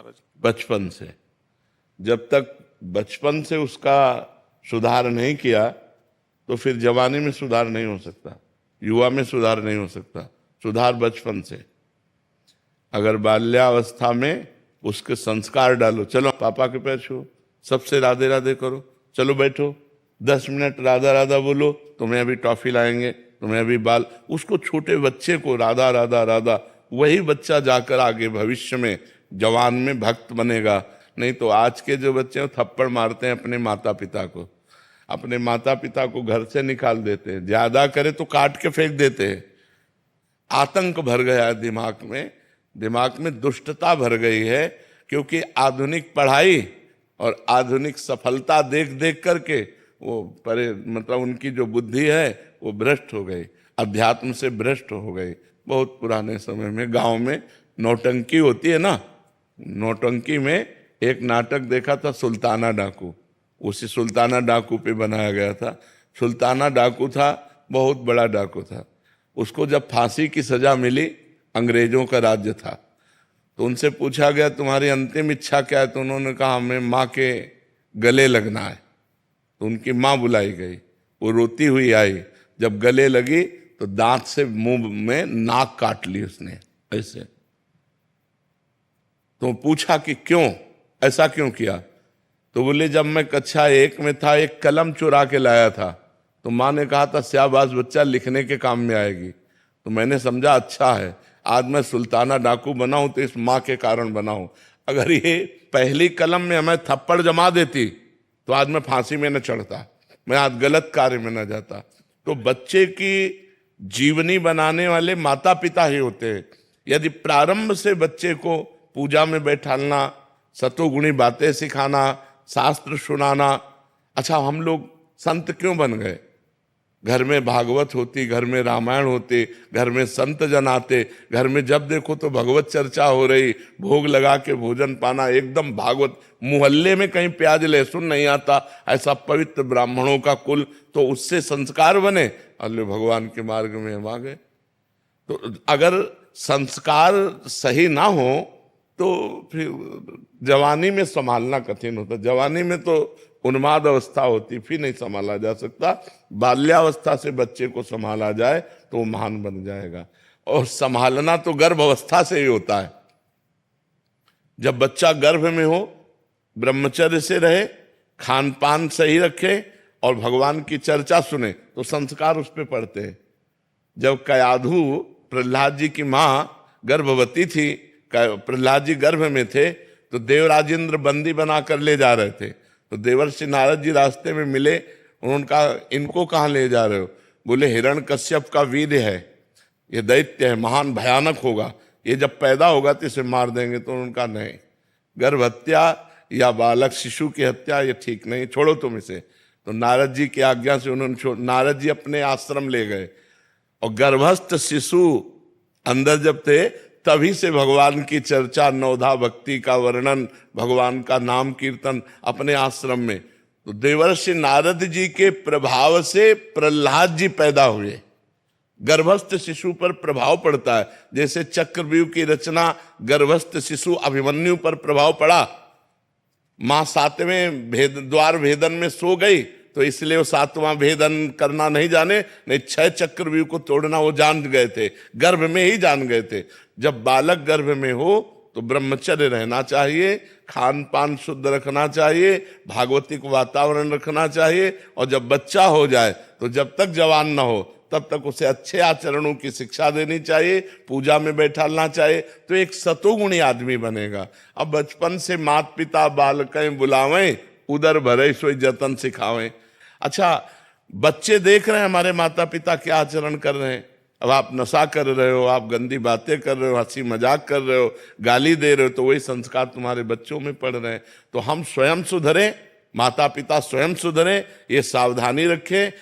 महाराज? बचपन से। जब तक बचपन से उसका सुधार नहीं किया तो फिर जवानी में सुधार नहीं हो सकता, युवा में सुधार नहीं हो सकता। सुधार बचपन से। अगर बाल्यावस्था में उसके संस्कार डालो, चलो पापा के पैर छू, सबसे राधे राधे करो, चलो बैठो 10 मिनट राधा राधा बोलो, तुम्हें अभी टॉफी लाएंगे, तुम्हें अभी बाल, उसको छोटे बच्चे को राधा राधा राधा, वही बच्चा जाकर आगे भविष्य में जवान में भक्त बनेगा। नहीं तो आज के जो बच्चे हैं थप्पड़ मारते हैं अपने माता पिता को, अपने माता पिता को घर से निकाल देते हैं, ज्यादा करे तो काट के फेंक देते हैं। आतंक भर गया है दिमाग में दुष्टता भर गई है, क्योंकि आधुनिक पढ़ाई और आधुनिक सफलता देख देख करके वो मतलब उनकी जो बुद्धि है वो भ्रष्ट हो गई, अध्यात्म से भ्रष्ट हो गई। बहुत पुराने समय में गांव में नौटंकी होती है ना, नौटंकी में एक नाटक देखा था सुल्ताना डाकू, उसी सुल्ताना डाकू पे बनाया गया था। सुल्ताना डाकू था, बहुत बड़ा डाकू था। उसको जब फांसी की सजा मिली, अंग्रेजों का राज्य था, तो उनसे पूछा गया तुम्हारी अंतिम इच्छा क्या है? तो उन्होंने कहा हमें माँ के गले लगना है। तो उनकी माँ बुलाई गई, वो रोती हुई आई, जब गले लगी तो दांत से मुंह में नाक काट ली उसने ऐसे। तो पूछा कि क्यों, ऐसा क्यों किया? तो बोले जब मैं कक्षा 1 में था एक कलम चुरा के लाया था, तो माँ ने कहा था शाबाश बच्चा, लिखने के काम में आएगी। तो मैंने समझा अच्छा है, आज मैं सुल्ताना डाकू बना हूं तो इस माँ के कारण बना हूं। अगर ये पहली कलम में हमें थप्पड़ जमा देती तो आज मैं फांसी में न चढ़ता, मैं आज गलत कार्य में न जाता। तो बच्चे की जीवनी बनाने वाले माता पिता ही होते हैं। यदि प्रारंभ से बच्चे को पूजा में बैठालना, सतोगुणी बातें सिखाना, शास्त्र सुनाना। अच्छा, हम लोग संत क्यों बन गए? घर में भागवत होती, घर में रामायण होते, घर में संत जन आते, घर में जब देखो तो भगवत चर्चा हो रही, भोग लगा के भोजन पाना, एकदम भागवत। मोहल्ले में कहीं प्याज लहसुन नहीं आता, ऐसा पवित्र ब्राह्मणों का कुल, तो उससे संस्कार बने, अल्ले भगवान के मार्ग में हम आ गए। तो अगर संस्कार सही ना हो तो फिर जवानी में संभालना कठिन होता। जवानी में तो उन्माद अवस्था होती, फिर नहीं संभाला जा सकता। बाल्यावस्था से बच्चे को संभाला जाए तो वो महान बन जाएगा। और संभालना तो गर्भ अवस्था से ही होता है। जब बच्चा गर्भ में हो, ब्रह्मचर्य से रहे, खान पान सही रखे और भगवान की चर्चा सुने तो संस्कार उस पर पड़ते हैं। जब कयाधु प्रहलाद जी की माँ गर्भवती थी, प्रहलाद जी गर्भ में थे, तो देवराजेंद्र बंदी बना कर ले जा रहे थे। तो देवर्षि नारद जी रास्ते में मिले, उन्होंने कहा इनको कहाँ ले जा रहे हो? बोले हिरण्यकश्यप का वीर है, ये दैत्य है, महान भयानक होगा, ये जब पैदा होगा तो इसे मार देंगे। तो उनका नहीं, गर्भ हत्या या बालक शिशु की हत्या ये ठीक नहीं, छोड़ो तुम इसे। तो नारद जी की आज्ञा से उन्होंने नारद जी अपने आश्रम ले गए, और गर्भस्थ शिशु अंदर जब थे तभी से भगवान की चर्चा, नवधा भक्ति का वर्णन, भगवान का नाम कीर्तन अपने आश्रम में। तो देवर्षि नारद जी के प्रभाव से प्रहलाद जी पैदा हुए। गर्भस्थ शिशु पर प्रभाव पड़ता है, जैसे चक्रव्यूह की रचना गर्भस्थ शिशु अभिमन्यु पर प्रभाव पड़ा। मां 7वें द्वार भेदन में सो गई, तो इसलिए वो 7वां भेदन करना नहीं जाने, नहीं 6 चक्रव्यूह को तोड़ना वो जान गए थे, गर्भ में ही जान गए थे। जब बालक गर्भ में हो तो ब्रह्मचर्य रहना चाहिए, खान पान शुद्ध रखना चाहिए, भागवतिक वातावरण रखना चाहिए। और जब बच्चा हो जाए तो जब तक जवान ना हो तब तक उसे अच्छे आचरणों की शिक्षा देनी चाहिए, पूजा में बैठालना चाहिए, तो एक सतोगुणी आदमी बनेगा। अब बचपन से माता पिता बालकें बुलावें, उदर भरे सोई जतन सिखावें। अच्छा, बच्चे देख रहे हैं हमारे माता पिता क्या आचरण कर रहे हैं। अब आप नशा कर रहे हो, आप गंदी बातें कर रहे हो, हंसी मजाक कर रहे हो, गाली दे रहे हो, तो वही संस्कार तुम्हारे बच्चों में पड़ रहे हैं। तो हम स्वयं सुधरें, माता पिता स्वयं सुधरें, ये सावधानी रखें